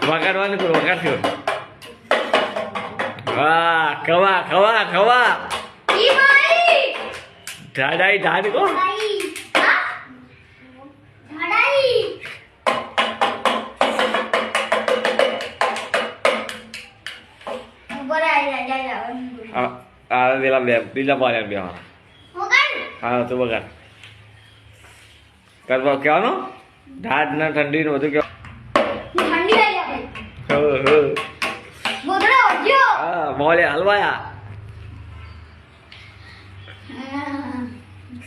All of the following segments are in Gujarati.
વગાડવાનું કરું વગાડજો વાહ ખવા ખવા ખવા ઢાડાઈ ઢાડ કો પેલા બે બીજા પાડ્યા બે હા તો વગાડ કરવા કહેવાનો ઢાડ ના ઠંડી નું બધું હા મોલે હલવાયા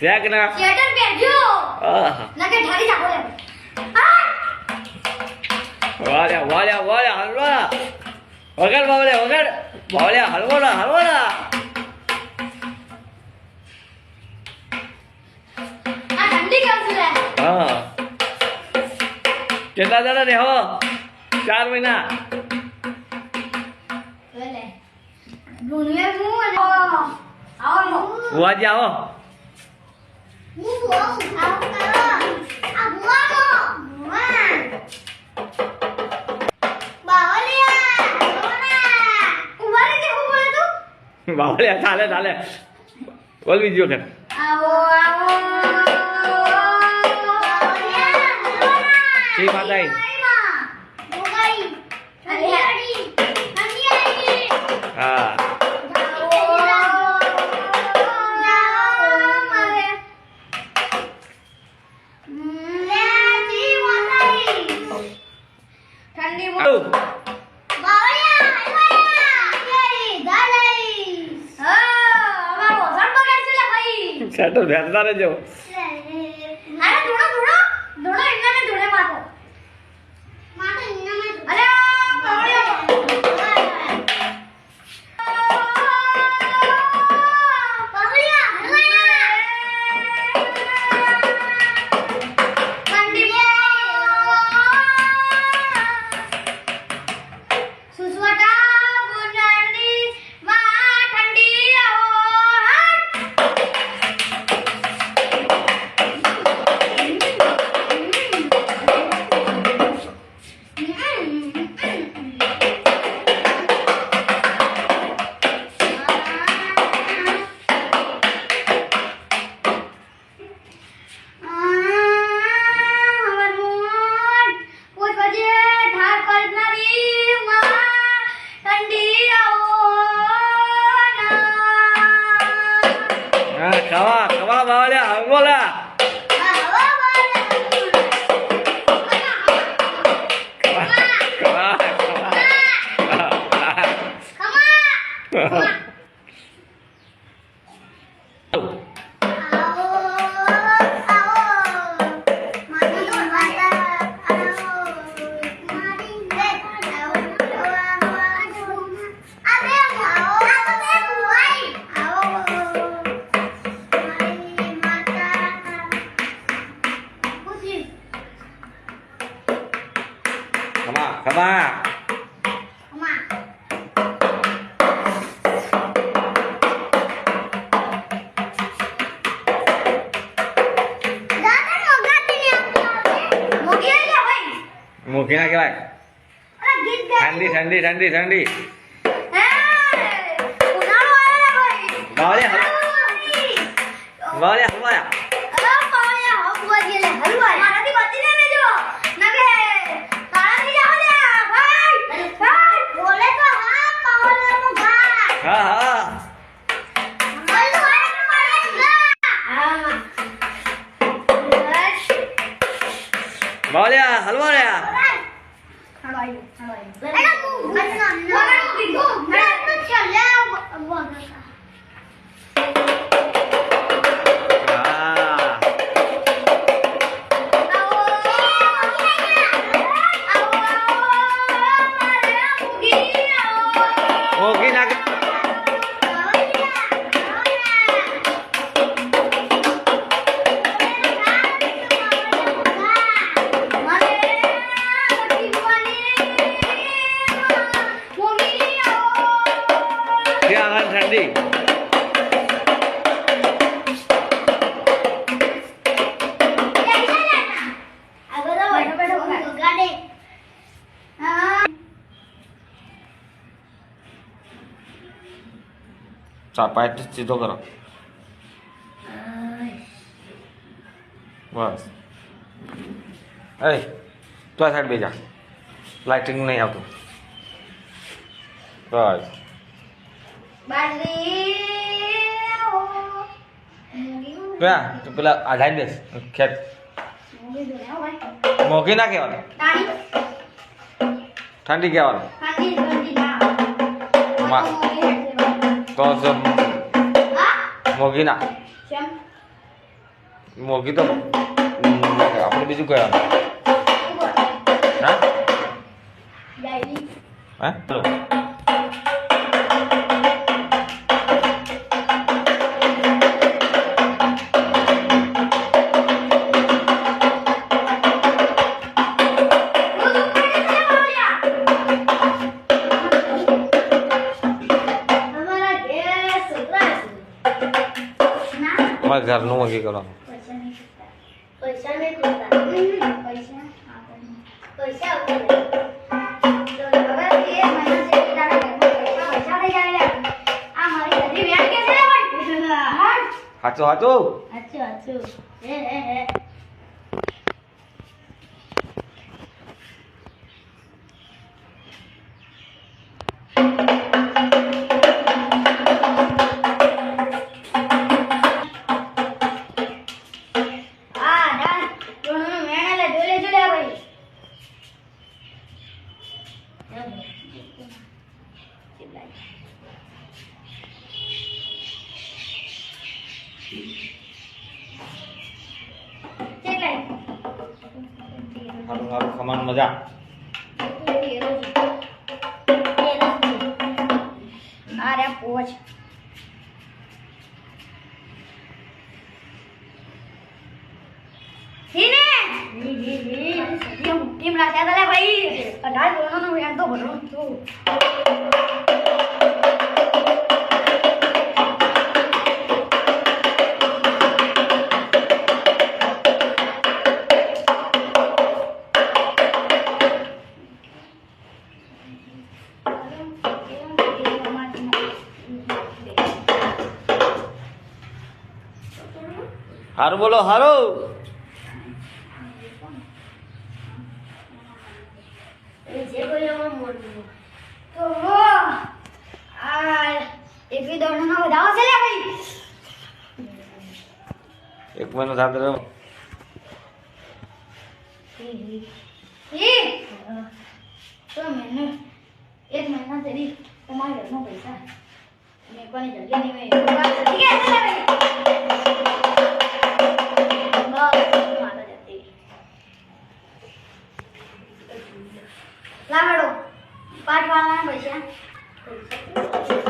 શેક ના સ્વેટર પહેરજો નકે ઠારી જાકો લે વાલ્યા વાલ્યા વાલ્યા હલવા વગાડ બાવલે વગાડ બાવલે હલવાના હલવાના આ ઠંડી કેમ છે હા કેટલા દાડા રે હો 4 મહિના લે દુનિયા હું આવો વાજી આવો બાવળિયા ચાલે ચાલે બોલ બીજી વખત શ્રી માતાજી હા સેટલ ભેસતા રહેજો ખાવા ખાવા બાવળિયા હલવાલા ખમા મૂકી ના કહેવાય ઠંડી ઠંડી ઠંડી ઠંડી બાવળિયા હલવાયા હા હા બાવળિયા હલવાયા મૂકી ના ઠંડી પાઇટ સીધો કરો બસ એ તો આ સાઈડ બેજા લાઇટિંગ નહીં આવતું બસ ક્યાં તો પેલા આધારી દેશ ખેત મોઘી ના કહેવાનું ઠંડી કહેવાનું તો મોઘી ના મોઘી તો આપણે બીજું કહેવાનું હા હા ચલો અમારે ઘરનું મગી કરવાનું પૈસા નહીં ખોટા પૈસા હવે 1 મહિના છે તારા ઘરમાં પૈસા થઈ જાય આ મારી ઘરે વ્યાજ કે છે ભાઈ સાચું સાચું હે સારું સારું ખમાન મજા અરે પોચ હીને ટીમ રાખ્યા હતા ભાઈ 18 કરોડનો વ્યાજ તો ભરો તું હારું બોલો હારું જે કોઈ એમાં મોડું તો આ એવી દોડનો વધાવો છે લે ભાઈ 1 મહિનો સાથે રહ્યો તો મેને 1 મહિના સુધી તમારા ઘરમાં પૈસા મેં કોની જગ્યા નહીં હોય ઠીક છે ભાઈ લાવડો પાટ વાળવાના પૈસા